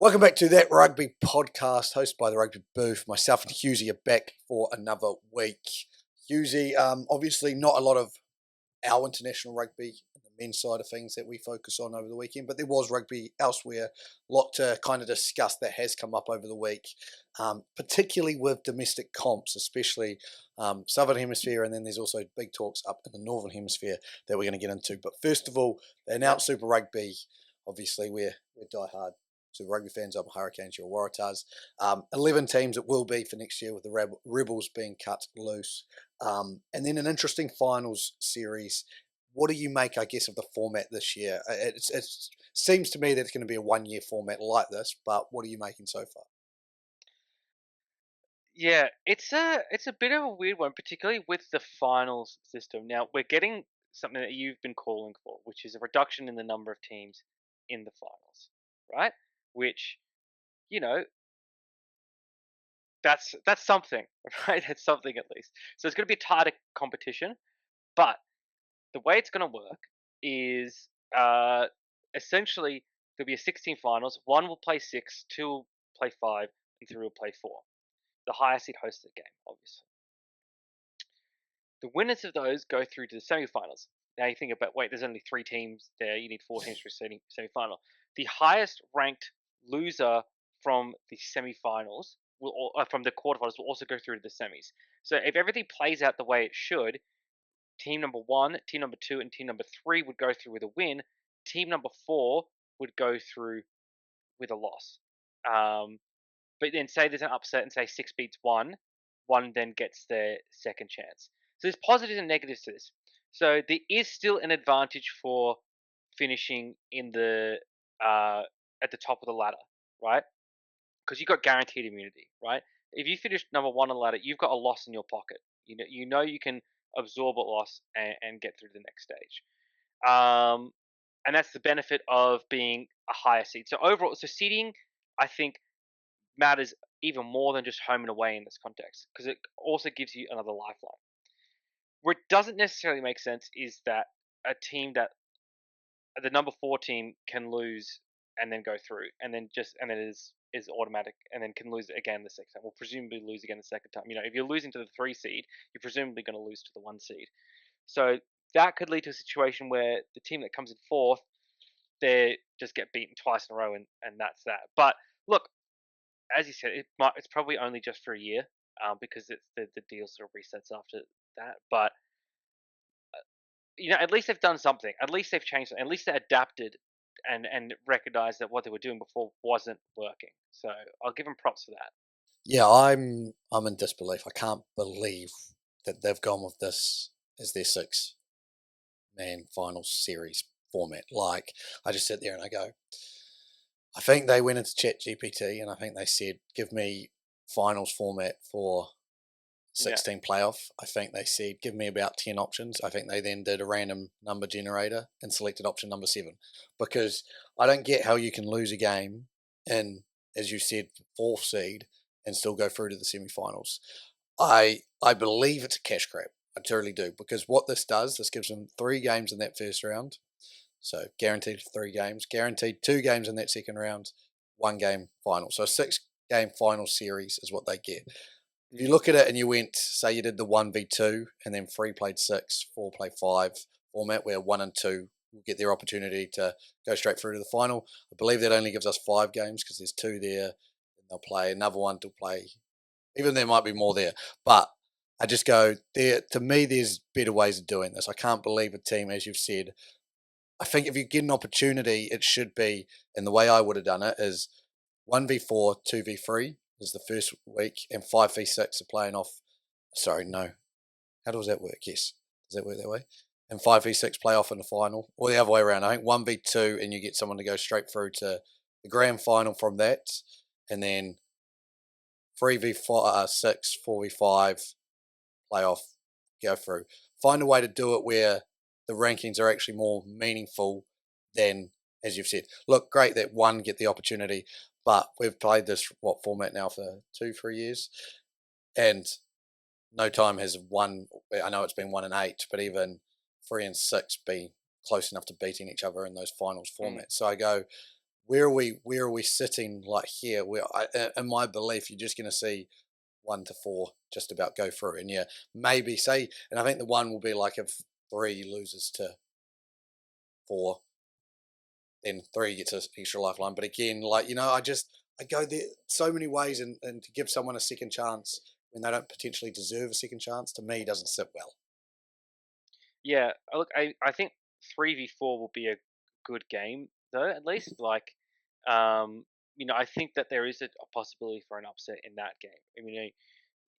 Welcome back to That Rugby podcast, hosted by the Rugby Booth. Myself and Husey are back for another week. Husey, obviously not a lot of our international rugby, the men's side of things that we focus on over the weekend, but there was rugby elsewhere. A lot to kind of discuss that has come up over the week, particularly with domestic comps, especially Southern Hemisphere, and then there's also big talks up in the Northern Hemisphere that we're going to get into. But first of all, they announced Super Rugby. Obviously, we're diehard. So rugby fans, I'm Hurricanes, you're Waratahs. 11 teams it will be for next year with the Rebels being cut loose. And then an interesting finals series. What do you make, I guess, of the format this year? It seems to me that it's going to be a one-year format like this, but what are you making so far? Yeah, it's a bit of a weird one, particularly with the finals system. Now we're getting something that you've been calling for, which is a reduction in the number of teams in the finals, right? Which, you know, that's something, right? That's something at least. So it's going to be a tighter competition, but the way it's going to work is essentially there'll be a 16 finals. One will play six, two will play five, and three will play four. The highest seed hosts the game, obviously. The winners of those go through to the semi-finals. Now you think about, wait, there's only three teams there. You need four teams for a semi-final. The highest ranked loser from the semi-finals from the quarterfinals will also go through to the semis. So if everything plays out the way it should, team number one, team number two, and team number three would go through with a win. Team number four would go through with a loss. But then say there's an upset and say six beats one, one then gets their second chance. So there's positives and negatives to this. So there is still an advantage for finishing in the at the top of the ladder, right? Because you've got guaranteed immunity, right? If you finish number one on the ladder, you've got a loss in your pocket. You know you can absorb a loss and get through to the next stage. And that's the benefit of being a higher seed. So overall, so seeding, I think, matters even more than just home and away in this context because it also gives you another lifeline. Where it doesn't necessarily make sense is that a team that the number four team can lose and then go through, and then is automatic, and then can lose again the second time. Well, presumably lose again the second time. If you're losing to the three seed, you're presumably going to lose to the one seed. So that could lead to a situation where the team that comes in fourth, they just get beaten twice in a row, and that's that. But look, as you said, it's probably only just for a year, because the deal sort of resets after that. But at least they've done something. At least they've changed. At least they adapted and recognized that what they were doing before wasn't working. So I'll give them props for that. Yeah, I'm in disbelief. I can't believe that they've gone with this as their six-man finals series format. Like, I just sit there and I go, I think they went into Chat GPT and I think they said, give me finals format for Yeah, 16 playoff. I think they said, give me about 10 options. I think they then did a random number generator and selected option number 7 because I don't get how you can lose a game in, as you said, fourth seed and still go through to the semi-finals. I believe it's a cash grab. I truly do because what this does, this gives them 3 games in that first round. So guaranteed 3 games, guaranteed 2 games in that second round, 1 game final. So a 6-game final series is what they get. If you yeah, look at it and you went, say you did the 1v2 and then 3 played 6, 4 played 5 format where 1 and 2 will get their opportunity to go straight through to the final. I believe that only gives us 5 games because there's 2 there and they'll play another one to play. Even there might be more there. But I just go, there. To me, there's better ways of doing this. I can't believe a team, as you've said. I think if you get an opportunity, it should be, and the way I would have done it is 1v4, 2v3 is the first week, and 5v6 are playing off. Sorry, no. How does that work? Yes. Does that work that way? And 5v6 play off in the final, or the other way around. I think 1v2, and you get someone to go straight through to the grand final from that, and then 3v6, 4v5, playoff, go through. Find a way to do it where the rankings are actually more meaningful than, as you've said. Look, great that one get the opportunity, but we've played this format now for 2-3 years, and no time has one. I know it's been 1 and 8, but even 3 and 6 been close enough to beating each other in those finals mm, formats. So I go, where are we sitting like here? In my belief, you're just going to see 1 to 4 just about go through, and yeah, maybe say, and I think the one will be like if 3 loses to 4, then 3 gets an extra lifeline. But again, like I go there so many ways, and to give someone a second chance when they don't potentially deserve a second chance, to me doesn't sit well. Yeah, look, I think 3v4 will be a good game though. At least, like, um, I think that there is a possibility for an upset in that game. I mean,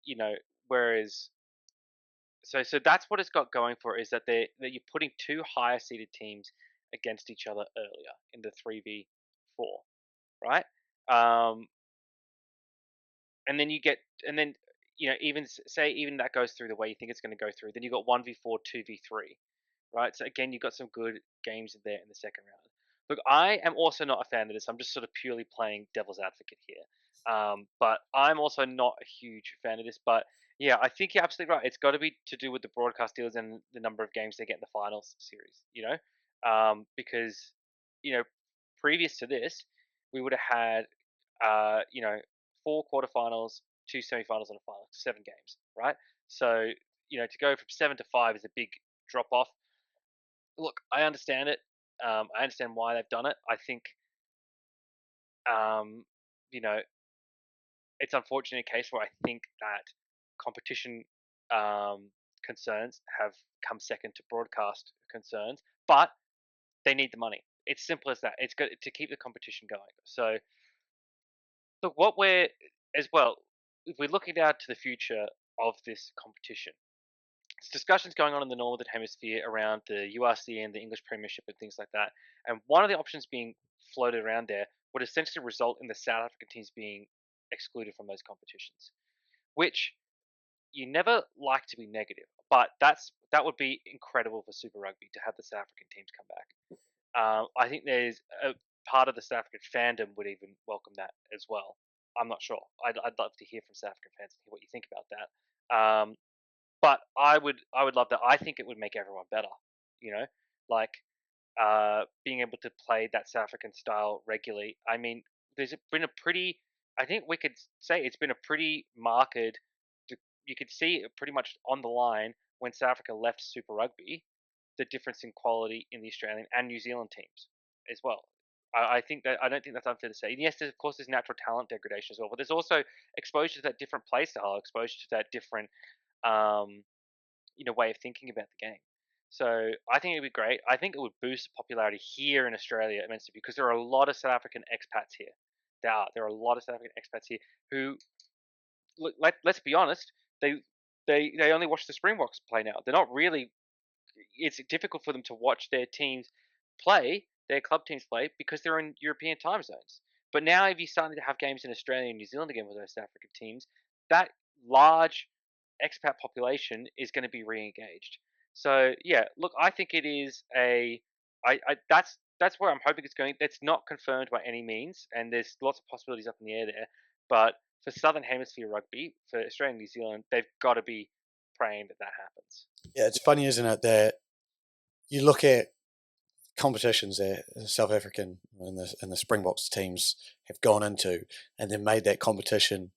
you know, whereas so that's what it's got going for, is that that you're putting two higher seeded teams against each other earlier in the 3v4, right? Um, and then you get and then even say even that goes through the way you think it's going to go through, then you got 1v4, 2v3, right? So again, you got some good games in there in the second round. Look, I am also not a fan of this. I'm just sort of purely playing devil's advocate here. But I'm also not a huge fan of this. But yeah, I think you're absolutely right. It's got to be to do with the broadcast deals and the number of games they get in the finals series. Because you know, previous to this, we would have had 4 quarterfinals, 2 semifinals, and a final, 7 games, right? So to go from 7 to 5 is a big drop off. Look, I understand it. I understand why they've done it. I think, um, you know, it's unfortunate case where I think that competition concerns have come second to broadcast concerns, but they need the money. It's simple as that. It's good to keep the competition going. So, look, what we're as well, if we're looking out to the future of this competition, there's discussions going on in the Northern Hemisphere around the URC and the English Premiership and things like that. And one of the options being floated around there would essentially result in the South African teams being excluded from those competitions, which you never like to be negative, but that would be incredible for Super Rugby to have the South African teams come back. I think there's a part of the South African fandom would even welcome that as well. I'm not sure. I'd love to hear from South African fans and hear what you think about that. But I would love that. I think it would make everyone better. You know, like being able to play that South African style regularly. I mean, there's been a pretty. I think we could say it's been a pretty marked. You could see it pretty much on the line when South Africa left Super Rugby, the difference in quality in the Australian and New Zealand teams as well. I think that I don't think that's unfair to say. And yes, of course, there's natural talent degradation as well, but there's also exposure to that different play style, exposure to that different um, way of thinking about the game. So I think it'd be great. I think it would boost the popularity here in Australia immensely because there are a lot of South African expats here. There are a lot of South African expats here who, let's be honest, they they only watch the Springboks play now. They're not really. It's difficult for them to watch their teams play, their club teams play, because they're in European time zones. But now, if you're starting to have games in Australia and New Zealand again with those South African teams, that large expat population is going to be re-engaged. So yeah, look, I think it is that's where I'm hoping it's going. It's not confirmed by any means, and there's lots of possibilities up in the air there. But for Southern Hemisphere rugby, for Australia and New Zealand, they've got to be praying that that happens. Yeah, it's funny, isn't it, that you look at competitions that the South African and the Springboks teams have gone into, and then made that competition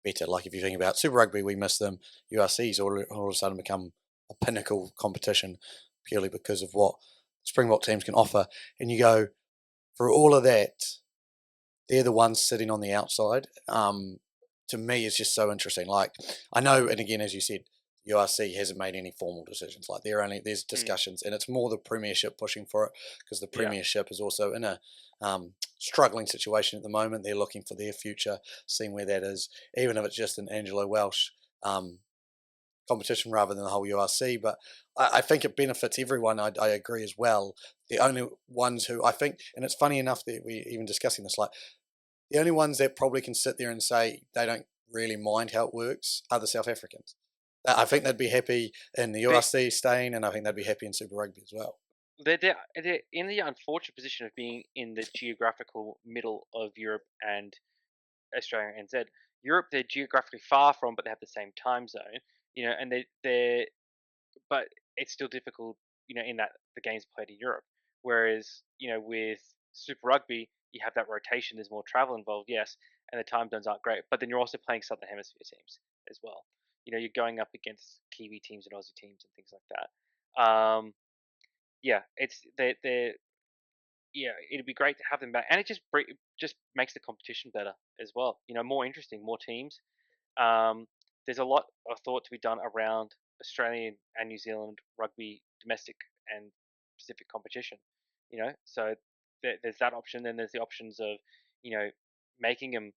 better. Like if you think about Super Rugby, we miss them. URC's all of a sudden become a pinnacle competition purely because of what Springbok teams can offer. And you go through all of that, they're the ones sitting on the outside. To me, it's just so interesting. Like I know, and again, as you said, URC hasn't made any formal decisions. Like there's Mm, discussions, and it's more the Premiership pushing for it because the yeah. Premiership is also in a struggling situation at the moment. They're looking for their future, seeing where that is, even if it's just an Angelo Welsh um, competition rather than the whole URC. But I think it benefits everyone. I agree as well. The only ones who I think, and it's funny enough that we even discussing this, like the only ones that probably can sit there and say they don't really mind how it works are the South Africans. I think they'd be happy in the But URC staying, and I think they'd be happy in Super Rugby as well. they're in the unfortunate position of being in the geographical middle of Europe and Australia and NZ. Europe, they're geographically far from, but they have the same time zone. And but it's still difficult. In that the games played in Europe. Whereas with Super Rugby, you have that rotation. There's more travel involved, yes, and the time zones aren't great. But then you're also playing Southern Hemisphere teams as well. You're going up against Kiwi teams and Aussie teams and things like that. Yeah, it's they're yeah, it'd be great to have them back, and it just makes the competition better as well. More interesting, more teams. Um, there's a lot of thought to be done around Australian and New Zealand rugby domestic and Pacific competition. So there's that option. Then there's the options of you know making them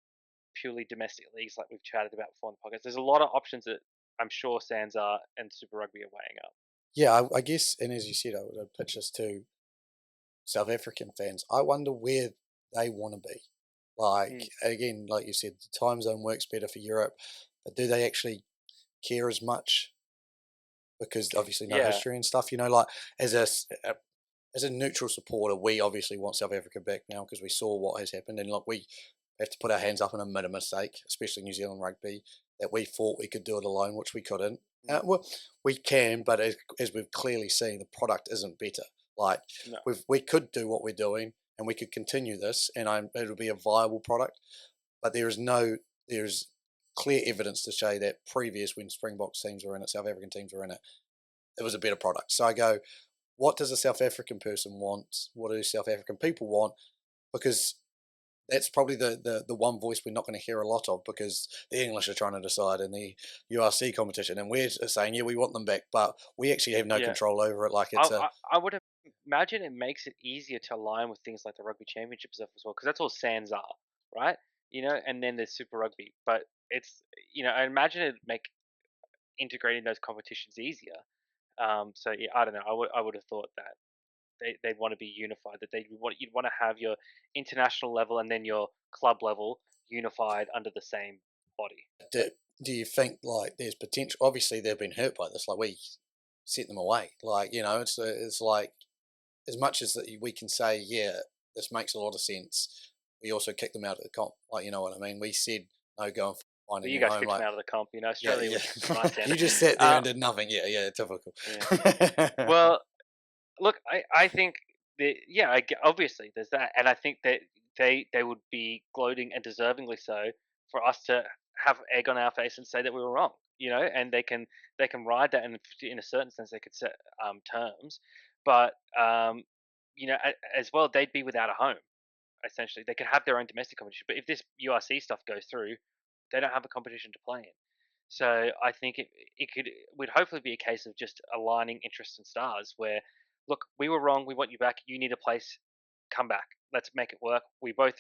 purely domestic leagues, like we've chatted about before in the podcast. There's a lot of options that I'm sure Sansa and Super Rugby are weighing up. Yeah, I guess, and as you said, I'd pitch this to South African fans. I wonder where they want to be. Like, Mm, again, like you said, the time zone works better for Europe, but do they actually care as much? Because obviously no yeah, history and stuff, like as as a neutral supporter, we obviously want South Africa back now because we saw what has happened, and look, we have to put our hands up and admit a mistake, especially New Zealand rugby, that we thought we could do it alone, which we couldn't. mm, Well, we can, but as we've clearly seen, the product isn't better. Like no, we could do what we're doing, and we could continue this, and it'll be a viable product. But there's clear evidence to show that previous when Springboks teams were in it, South African teams were in it, it was a better product. So I go, what does a South African person want? What do South African people want? Because that's probably the one voice we're not going to hear a lot of because the English are trying to decide in the URC competition, and we're saying, yeah, we want them back, but we actually have no yeah. control over it. Like I, it's a I, I would imagine it makes it easier to align with things like the rugby championship stuff as well, because that's all Sands are, right? And then there's Super Rugby, but it's I imagine it make integrating those competitions easier. So yeah, I don't know. I would have thought that they'd want to be unified. That you'd want to have your international level and then your club level unified under the same body. do, do you think like there's potential? Obviously, they've been hurt by this. Like we sent them away. Like it's like as much as that we can say, yeah, this makes a lot of sense. We also kicked them out of the comp. Like you know what I mean? We said no, go and find a But you new guys home. kicked Like them out of the comp. yeah, Australia yeah. was nice then. You just sat there Uh, and did nothing. Yeah, yeah, typical. yeah. Well, look, I think that yeah, obviously there's that, and I think that they would be gloating and deservingly so for us to have egg on our face and say that we were wrong, and they can ride that, and in a certain sense they could set terms, but as well they'd be without a home essentially. They could have their own domestic competition, but if this URC stuff goes through, they don't have a competition to play in. So I think it would hopefully be a case of just aligning interests and stars. Where, look, we were wrong. We want you back. You need a place. Come back. Let's make it work. We both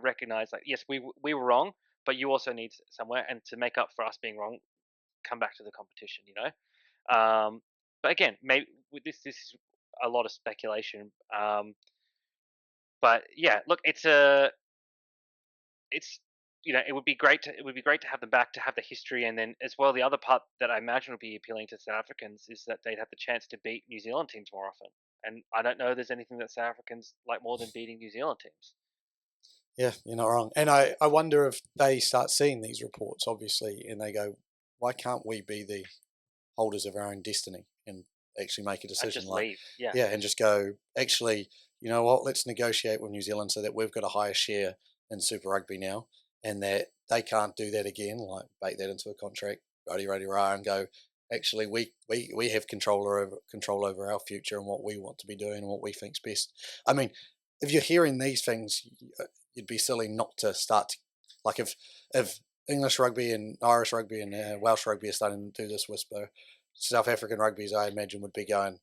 recognize like yes, we were wrong, but you also need somewhere, and to make up for us being wrong, come back to the competition. But again, maybe this is a lot of speculation. But yeah, look, it's it would be great to have them back, to have the history, and then as well the other part that I imagine would be appealing to South Africans is that they'd have the chance to beat New Zealand teams more often. And I don't know there's anything that South Africans like more than beating New Zealand teams. Yeah, you're not wrong. And I wonder if they start seeing these reports, obviously, and they go, why can't we be the holders of our own destiny and actually make a And decision? just Like, leave. Yeah. yeah, and just go, actually, you know what, let's negotiate with New Zealand so that we've got a higher share in Super Rugby now and that they can't do that again, like bake that into a contract, righty, rah, and go, actually, we have control over our future and what we want to be doing and what we think's best. I mean, if you're hearing these things, you'd be silly not to start to, like if English rugby and Irish rugby and Welsh rugby are starting to do this whisper, South African rugby's, I imagine, would be going,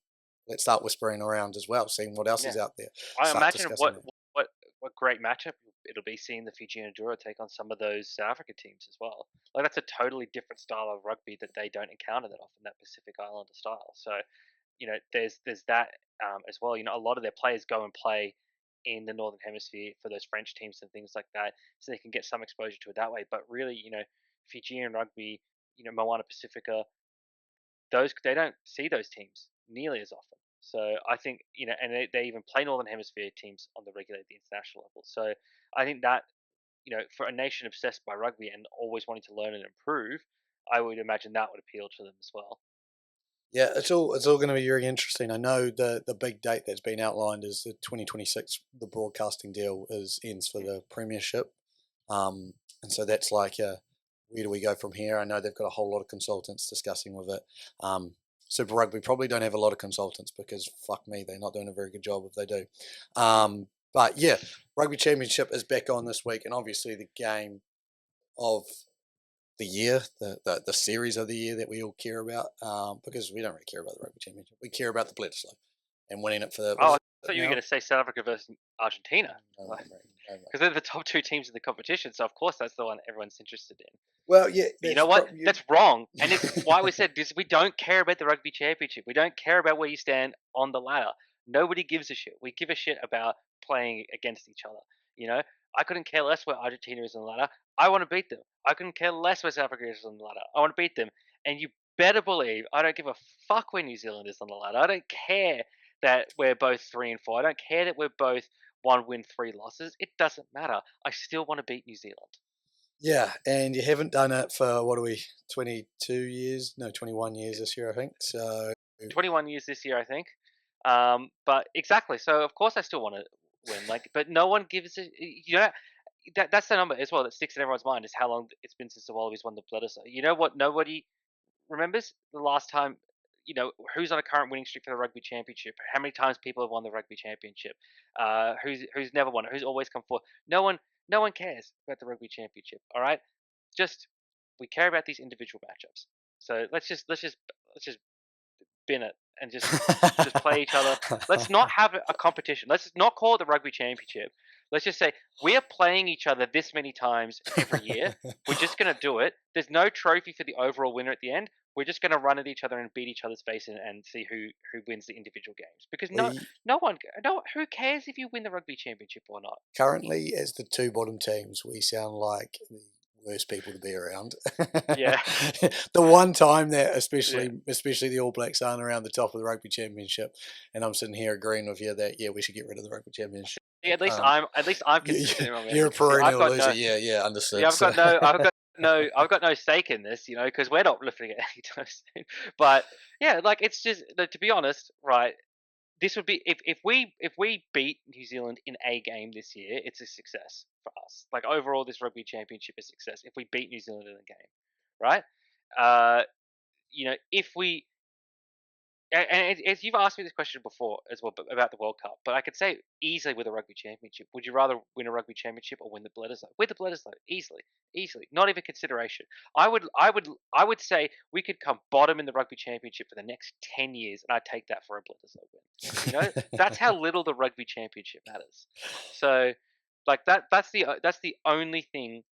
let's start whispering around as well, seeing what else Yeah. is out there, I start imagine discussing what it. what what great matchup it'll be seeing the Fiji and Enduro take on some of those South Africa teams as well. Like that's a totally different style of rugby that they don't encounter that often, that Pacific Islander style. So there's that as well. A lot of their players go and play in the Northern Hemisphere for those French teams and things like that, so they can get some exposure to it that way. But really, Fijian rugby, Moana Pacifica, those they don't see those teams nearly as often. So I think and they even play Northern Hemisphere teams on the regular, the international level. So I think that for a nation obsessed by rugby and always wanting to learn and improve, I would imagine that would appeal to them as well. Yeah, it's all going to be very interesting. I know the big date that's been outlined is the 2026. The broadcasting deal is ends for the Premiership, and so that's like where do we go from here? I know they've got a whole lot of consultants discussing with it. Super Rugby probably don't have a lot of consultants because fuck me, they're not doing a very good job if they do. But yeah, Rugby Championship is back on this week, and obviously the game of the year, the series of the year that we all care about, because we don't really care about the Rugby Championship. We care about the Bledisloe and winning it for the, what Oh, is I it thought you were now? going to say South Africa versus Argentina, No, because mate, no, mate. they're the top two teams in the competition. So of course that's the one everyone's interested in. Well, yeah, But you that's know what? probably That's wrong, and it's why we said this. We don't care about the rugby championship. We don't care about where you stand on the ladder. Nobody gives a shit. We give a shit about playing against each other. You know, I couldn't care less where Argentina is on the ladder. I want to beat them. I couldn't care less where South Africa is on the ladder. I want to beat them. And you better believe I don't give a fuck where New Zealand is on the ladder. I don't care that we're both 3-4. I don't care that we're both 1 win, 3 losses. It doesn't matter. I still want to beat New Zealand. yeah, and you haven't done it for what are we, 22 years? No, 21 years this year, I think. So 21 years this year, I think. But exactly. So of course I still want to win. Like, but no one gives a that's the number as well that sticks in everyone's mind is how long it's been since the Wallabies won the Bledisloe. You know what? Nobody remembers the last time. You know who's on a current winning streak for the Rugby Championship? How many times people have won the Rugby Championship? Who's never won it? Who's always come forth? No one cares about the Rugby Championship. All right, just we care about these individual matchups. So let's just bin it and just play each other. Let's not have a competition. Let's not call it the Rugby Championship. Let's just say we're playing each other this many times every year. We're just going to do it. There's no trophy for the overall winner at the end. We're just going to run at each other and beat each other's face and see who wins the individual games. Because we who cares if you win the Rugby Championship or not? currently, as the two bottom teams, we sound like the worst people to be around. Yeah, The one time that, yeah. especially the All Blacks aren't around the top of the Rugby Championship, and I'm sitting here agreeing with you that yeah, we should get rid of the Rugby Championship. Yeah, Um, at least I'm you, consistent in my you're a mentality. I've perennial got loser. no Yeah, yeah, Yeah, understood. I've So got no, I've got no stake in this, because we're not lifting it anytime soon. But yeah, like it's just to be honest, right? This would be if we beat New Zealand in a game this year, it's a success for us. Like overall, this rugby championship is a success if we beat New Zealand in a game, right? Uh, if we and as you've asked me this question before as well about the World Cup, but I could say easily with a rugby championship. Would you rather win a rugby championship or win the Bledisloe? With the Bledisloe, easily, not even consideration. I would say we could come bottom in the rugby championship for the next 10 years, and I'd take that for a Bledisloe win. That's how little the rugby championship matters. So, like that's the only thing.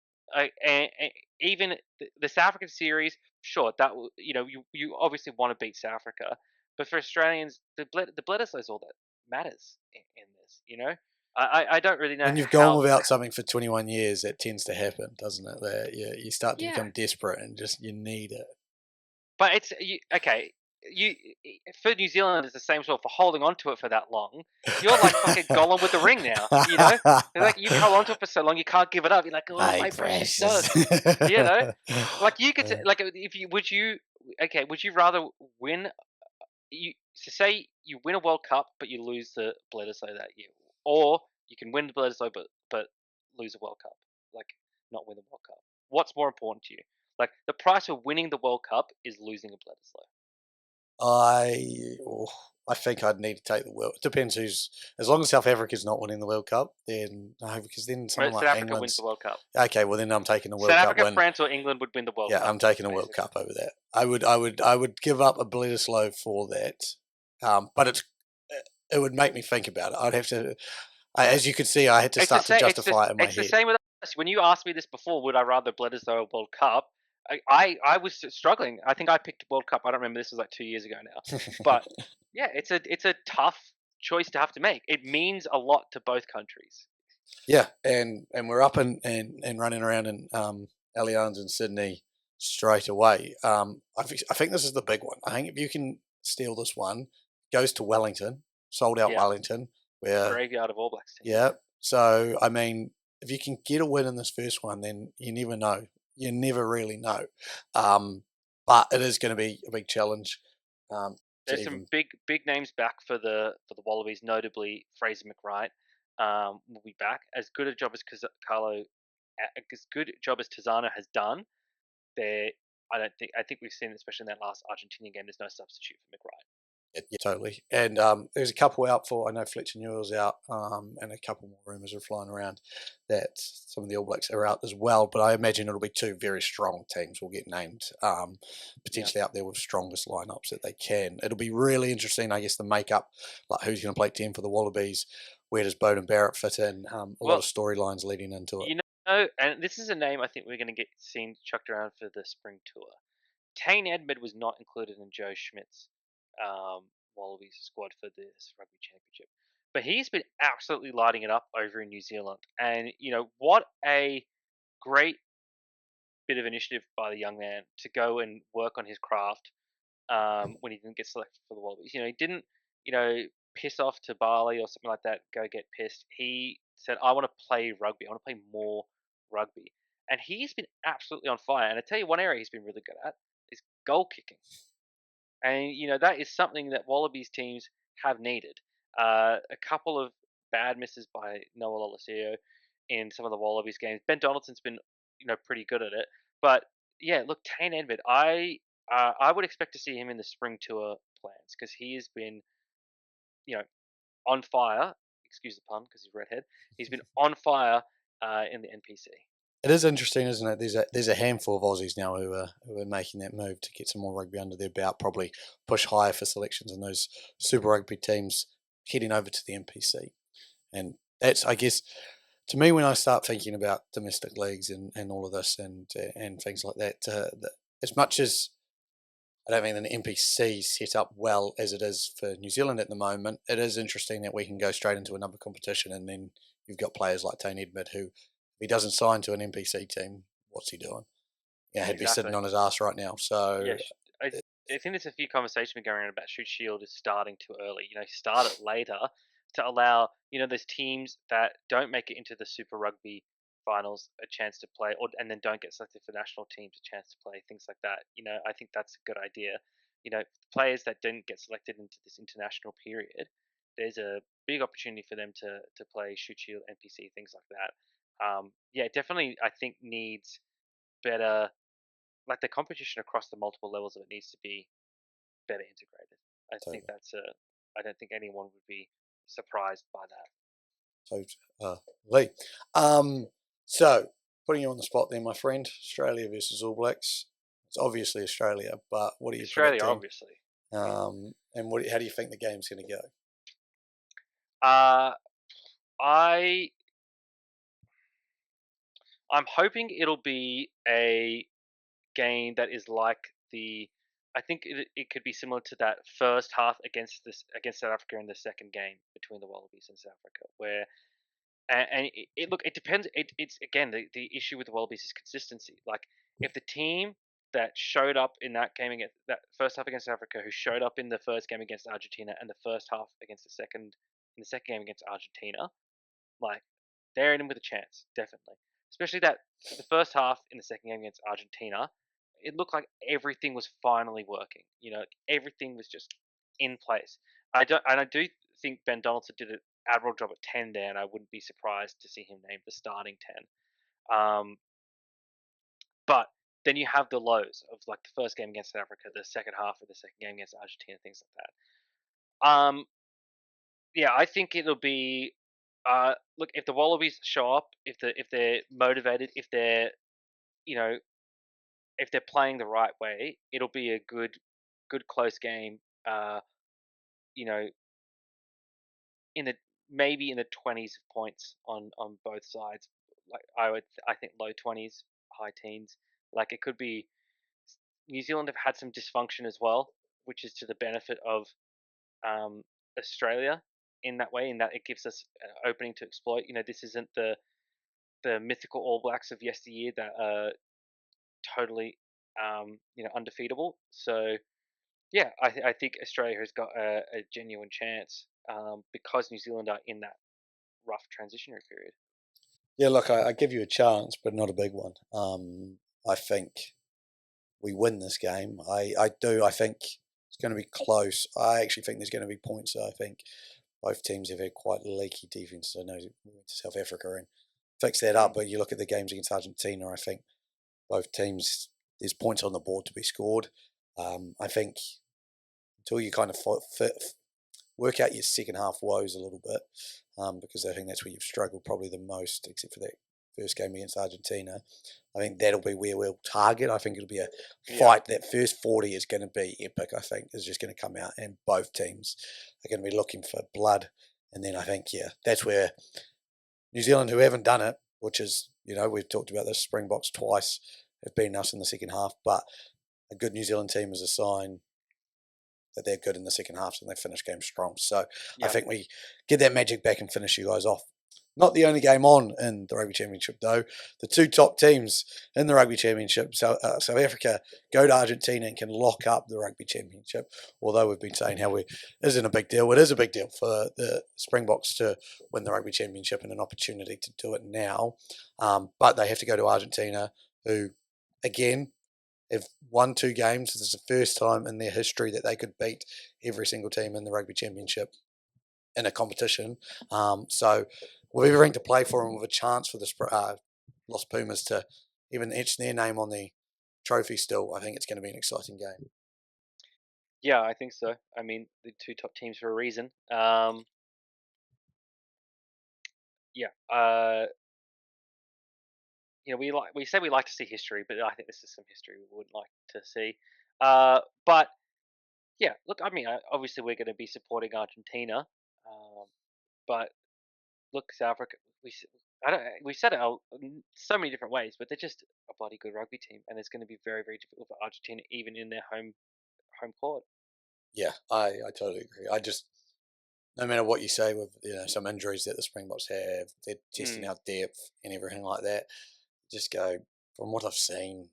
Even the South African series, sure, you obviously want to beat South Africa, but for Australians, the Bledisloe is all that matters in this. I don't really know when you've gone how. without something for 21 years, that tends to happen, doesn't it? That you start to Yeah, become desperate and just you need it. but okay. You for New Zealand is the same sort for holding on to it for that long. You're like fucking Gollum with the ring now. Like you've held on to it for so long, you can't give it up. You're like, oh, Hey, my precious precious. dust. You know, like you could like if you would you okay? Would you rather win so say you win a World Cup but you lose the Bledisloe that year, or you can win the Bledisloe but lose a World Cup, like not win the World Cup. What's more important to you? Like the price of winning the World Cup is losing a Bledisloe. I oh, I think I'd need to take the world. It depends who's. As long as South Africa's not winning the World Cup, then no, because then someone Right, like South Africa wins England's the World Cup. okay. Well, then I'm taking the South World Cup Africa, win. France, or England would win the World Yeah, Cup. I'm taking a World Basically, Cup over that. I would give up a Bledisloe for that. But it would make me think about it. I'd have to, yeah. as you could see, I had to It's the start to same. justify it in my It's the head. same with us. When you asked me this before, would I rather Bledisloe or World Cup? I was struggling. I think I picked World Cup. I don't remember. This was like 2 years ago now. But yeah, it's a tough choice to have to make. It means a lot to both countries. Yeah, and we're up and running around in Allianz in Sydney straight away. I think this is the big one. I think if you can steal this one, goes to Wellington, sold out Yeah, Wellington. Where graveyard of All Blacks team. yeah, so I mean, if you can get a win in this first one, then you never know. You never really know. Um, but it is going to be a big challenge. To There's some even big names back for the Wallabies, notably Fraser McWright. Will be back. As good a job as as good a job as Tizano has done. There, I think we've seen, especially in that last Argentinian game, there's no substitute for McWright. yeah, totally. And there's a couple out for, I know Fletcher Newell's out, and a couple more rumours are flying around that some of the All Blacks are out as well. But I imagine it'll be two very strong teams will get named, Yeah. potentially out there with strongest lineups that they can. It'll be really interesting, I guess, the makeup, like who's going to play 10 for the Wallabies, where does Bowden Barrett fit in, a lot Well, of storylines leading into it. you know, and this is a name I think we're going to get seen chucked around for the spring tour. Tane Edmed was not included in Joe Schmidt's Wallabies squad for this rugby championship, but he's been absolutely lighting it up over in New Zealand. And what a great bit of initiative by the young man to go and work on his craft when he didn't get selected for the Wallabies. He didn't piss off to Bali or something like that. Go get pissed. He said, "I want to play rugby. I want to play more rugby." And he's been absolutely on fire. And I tell you, one area he's been really good at is goal kicking. And that is something that Wallabies teams have needed. A couple of bad misses by Noah Lolesio in some of the Wallabies games. Ben Donaldson's been pretty good at it, but yeah, look, Tane Edmed, I would expect to see him in the spring tour plans because he has been you know on fire. Excuse the pun, because he's redhead. He's been on fire in the NPC. It is interesting, isn't it? There's a handful of Aussies now who are making that move to get some more rugby under their belt, probably push higher for selections in those Super Rugby teams heading over to the NPC. And that's, I guess, to me, when I start thinking about domestic leagues and all of this and things like that, as much as I don't think the NPC is set up well as it is for New Zealand at the moment, it is interesting that we can go straight into another competition and then you've got players like Tane Edmed who, if he doesn't sign to an NPC team, what's he doing? Yeah, he'd be Exactly. sitting on his ass right now. So Yeah, I think there's a few conversations been going around about Shoot Shield is starting too early. Start it later to allow those teams that don't make it into the Super Rugby finals a chance to play, and then don't get selected for national teams a chance to play, things like that. I think that's a good idea. Players that didn't get selected into this international period, there's a big opportunity for them to play Shoot Shield, NPC, things like that. Yeah, definitely. I think needs better, like the competition across the multiple levels of it needs to be better integrated. I think totally, that's a. I don't think anyone would be surprised by that. totally. So putting you on the spot there, my friend, Australia versus All Blacks. It's obviously Australia, but what are you Australia, predicting? obviously. And how do you think the game's going to go? Uh, I I'm hoping it'll be a game that is like the. I think it could be similar to that first half against South Africa in the second game between the Wallabies and South Africa, where and look, it depends. It's again the issue with the Wallabies is consistency. Like if the team that showed up in that game against that first half against Africa, who showed up in the first game against Argentina and the first half against the second game against Argentina, like they're in with a chance, definitely. Especially that the first half in the second game against Argentina, it looked like everything was finally working. Everything was just in place. I do think Ben Donaldson did an admirable job at 10 there, and I wouldn't be surprised to see him named the starting 10. But then you have the lows of like the first game against South Africa, the second half of the second game against Argentina, things like that. Yeah, I think it'll be. Look, if the Wallabies show up, if they're motivated, you know if they're playing the right way, it'll be a good close game. You know, in the maybe in the 20s of points on both sides. Like I think low 20s, high teens. Like it could be. New Zealand have had some dysfunction as well, which is to the benefit of Australia in that way, in that it gives us an opening to exploit. This isn't the mythical All Blacks of yesteryear that are totally undefeatable. So yeah, I think Australia has got a genuine chance because New Zealand are in that rough transitionary period. Yeah, look, I give you a chance, but not a big one. I think we win this game. I do. I think It's going to be close. I actually think there's going to be points. So I think both teams have had quite leaky defense. I know we went to South Africa and fixed that up, Mm. but you look at the games against Argentina, I think both teams, there's points on the board to be scored. I think until you kind of work out your second half woes a little bit, because I think that's where you've struggled probably the most, except for that first game against Argentina. I think that'll be where we'll target. I think it'll be a Yeah. fight. That first 40 is going to be epic, I think, is just going to come out, and both teams are going to be looking for blood. And then I think, yeah, that's where New Zealand, who haven't done it, which is, we've talked about this, Springboks twice have beaten us in the second half, but a good New Zealand team is a sign that they're good in the second half and they finish games strong. So I Yeah. think we get that magic back and finish you guys off. Not the only game on in the Rugby Championship, though. The two top teams in the Rugby Championship, South Africa, go to Argentina and can lock up the Rugby Championship. Although we've been saying how it isn't a big deal. It is a big deal for the Springboks to win the Rugby Championship and an opportunity to do it now. But they have to go to Argentina, who, again, have won 2 games. This is the first time in their history that they could beat every single team in the Rugby Championship in a competition. So with everything to play for and with a chance for the Los Pumas to even etch their name on the trophy still, I think it's going to be an exciting game. Yeah, I think so. I mean, the two top teams for a reason. Yeah. We say we like to see history, but I think this is some history we would like to see. But yeah, look, I mean, obviously we're going to be supporting Argentina, but look, South Africa. I don't. We said it in so many different ways, but they're just a bloody good rugby team, and it's going to be very, very difficult for Argentina, even in their home court. Yeah, I totally agree. No matter what you say with some injuries that the Springboks have, they're testing Mm, out depth and everything like that. Just go from what I've seen.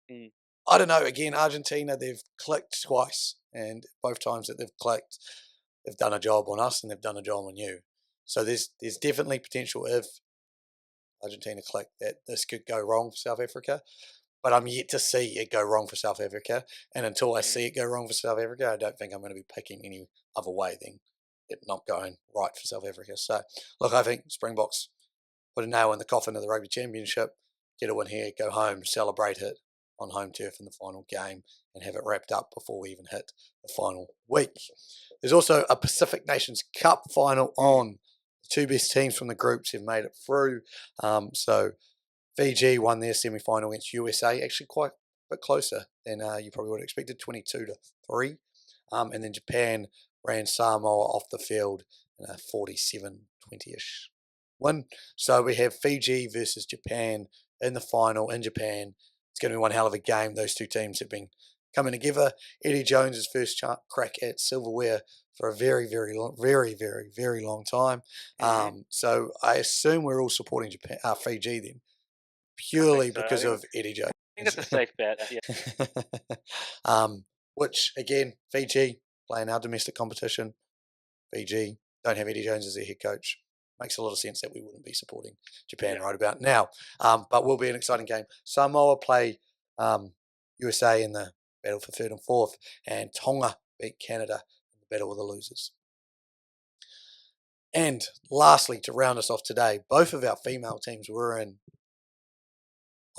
mm, I don't know. Again, Argentina, they've clicked twice, and both times that they've clicked, they've done a job on us and they've done a job on you. So there's definitely potential if Argentina click that this could go wrong for South Africa. But I'm yet to see it go wrong for South Africa. And until I mm. see it go wrong for South Africa, I don't think I'm going to be picking any other way than it not going right for South Africa. So, look, I think Springboks put a nail in the coffin of the Rugby Championship, get a win here, go home, celebrate it on home turf in the final game, and have it wrapped up before we even hit the final week. There's also a Pacific Nations Cup final on. The 2 best teams from the groups have made it through. So Fiji won their semi-final against USA, actually quite a bit closer than you probably would have expected, 22-3. And then Japan ran Samoa off the field in a 47-20-ish win. So we have Fiji versus Japan in the final in Japan. It's going to be one hell of a game. Those two teams have been coming together. Eddie Jones's first crack at silverware for a very, very long, very, very, very long time. Mm-hmm. So I assume we're all supporting Fiji then, I think purely so. because of Eddie Jones. I think that's a safe bet. Yeah. Which again, Fiji playing our domestic competition. Fiji don't have Eddie Jones as their head coach. Makes a lot of sense that we wouldn't be supporting Japan Yeah. right about now. But will be an exciting game. Samoa play USA in the battle for 3rd and 4th, and Tonga beat Canada in the battle of the losers. And lastly, to round us off today, both of our female teams were on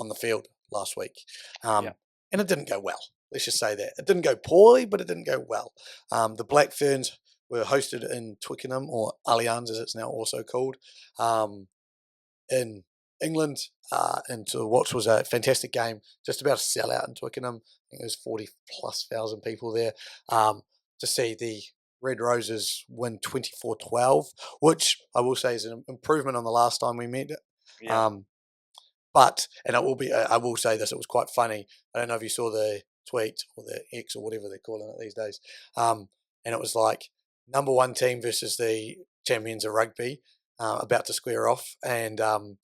the field last week. Yeah. And it didn't go well. Let's just say that. It didn't go poorly, but it didn't go well. The Black Ferns were hosted in Twickenham, or Allianz as it's now also called, in England. And to watch was a fantastic game, just about a sellout in Twickenham. I think there was 40,000+ people there. To see the Red Roses win 24-12, which I will say is an improvement on the last time we met. Yeah. And I will say this, it was quite funny. I don't know if you saw the tweet or the X or whatever they're calling it these days. And it was like number 1 team versus the champions of rugby, about to square off. And a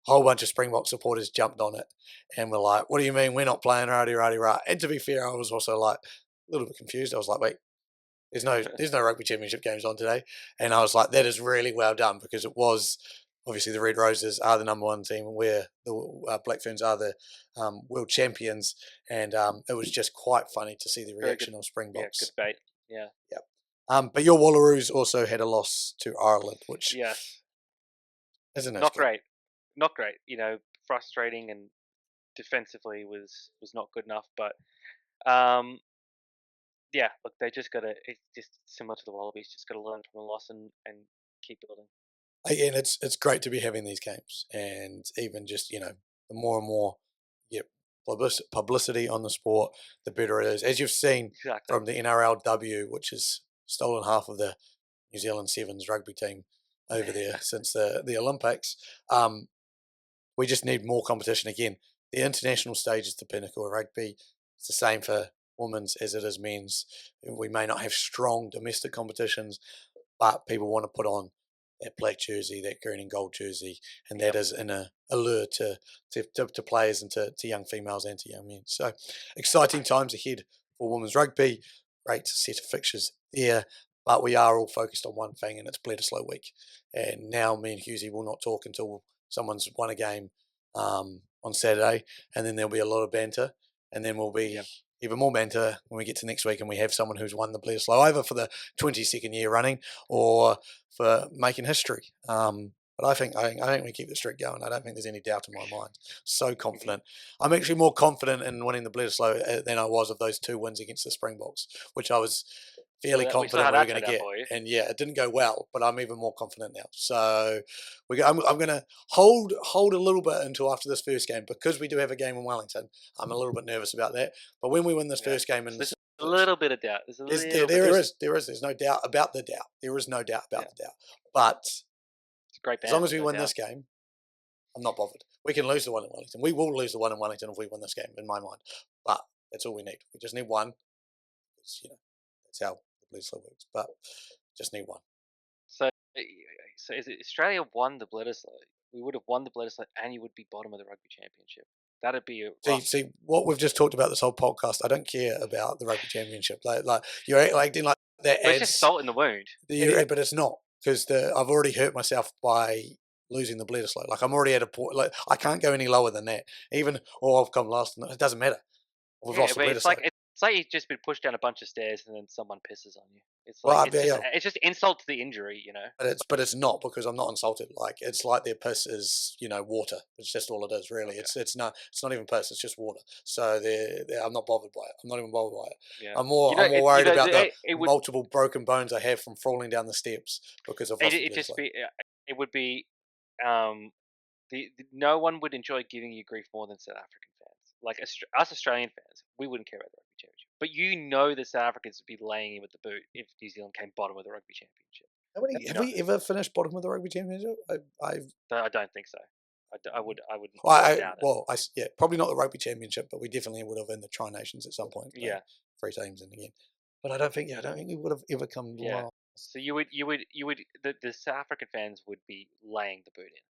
whole bunch of Springbok supporters jumped on it and were like, what do you mean we're not playing rah-de-rah-de-rah? And to be fair, I was also like a little bit confused. I was like, wait, there's no rugby championship games on today. And I was like, that is really well done, because it was obviously the Red Roses are the number one team, and we're the Black Ferns are the world champions. And it was just quite funny to see the Very reaction good. of Yeah, Springboks. good bait. Yeah. But your Wallaroos also had a loss to Ireland, which Yes. isn't as Not good. great. Not great. Frustrating, and defensively was not good enough. But yeah, look, they just got to. It's just similar to the Wallabies. Just got to learn from the loss and keep building. And it's great to be having these games, and even just the more and more publicity on the sport, the better it is. As you've seen Exactly. from the NRLW, which has stolen half of the New Zealand Sevens rugby team over there since the Olympics. We just need more competition again. The international stage is the pinnacle of rugby. It's the same for women's as it is men's. We may not have strong domestic competitions, but people want to put on that black jersey, that green and gold jersey, and that is an allure to players and to young females and to young men. So exciting times ahead for women's rugby. Great set of fixtures there, but we are all focused on one thing, and it's Bledisloe week. And now me and Husey will not talk until someone's won a game on Saturday, and then there'll be a lot of banter, and then we'll be even more banter when we get to next week and we have someone who's won the Bledisloe either for the 22nd year running or for making history. But I think we keep the streak going. I don't think there's any doubt in my mind. So confident. I'm actually more confident in winning the Bledisloe than I was of those 2 wins against the Springboks, which I was fairly confident we were going to get. And yeah, it didn't go well, but I'm even more confident now. So I'm going to hold a little bit until after this first game, because we do have a game in Wellington. I'm a little bit nervous about that. But when we win this first game, there's a little bit of doubt. There's no doubt about the doubt. There is no doubt about the doubt. But it's a great as long as we win this game, I'm not bothered. We can lose the one in Wellington. We will lose the one in Wellington if we win this game, in my mind. But that's all we need. We just need one. That's how the Bledisloe works. But just need one. So is it Australia won the Bledisloe? We would have won the Bledisloe, and you would be bottom of the rugby championship. That'd be a rough. See what we've just talked about this whole podcast. I don't care about the rugby championship. Like you're acting like that. It's just salt in the wound. But it's not, because I've already hurt myself by losing the Bledisloe. Like I'm already at a point. Like I can't go any lower than that. Even I've come last. It doesn't matter. We've lost the Bledisloe. It's like you've just been pushed down a bunch of stairs and then someone pisses on you. It's like it's just insult to the injury, But it's not, because I'm not insulted. Like it's like their piss is water. It's just all it is, really. Okay. It's not even piss. It's just water. So I'm not bothered by it. I'm not even bothered by it. Yeah. I'm more worried about the multiple broken bones I have from falling down the steps because of it would be no one would enjoy giving you grief more than South African fans. Like us Australian fans, we wouldn't care about the rugby championship. But the South Africans would be laying in with the boot if New Zealand came bottom of the rugby championship. Have we ever finished bottom of the rugby championship? I don't think so. I wouldn't. Doubt it. Probably not the rugby championship, but we definitely would have in the Tri Nations at some point. Yeah, 3 teams in again. But I don't think we would have ever come. Yeah. So you would the South African fans would be laying the boot in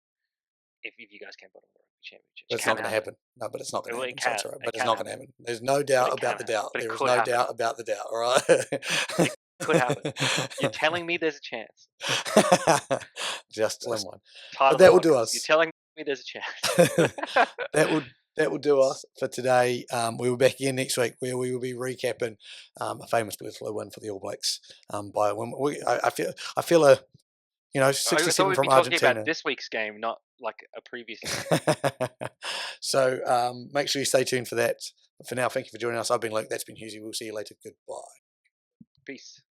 if you guys came bottom of the rugby championship. But it's not going to happen. No, but it's not going to happen. But it's not going to happen. There's no doubt about the doubt. There is no doubt about the doubt. All right. It could happen. You're telling me there's a chance. Just slim one. But that will do us. You're telling me there's a chance. That will do us for today. We will be back again next week, where we will be recapping a famous Bledisloe win for the All Blacks. I feel a 67 from Argentina. About this week's game, not like a previous game. So make sure you stay tuned for that. But for now, thank you for joining us. I've been Luke. That's been Husey. We'll see you later. Goodbye. Peace.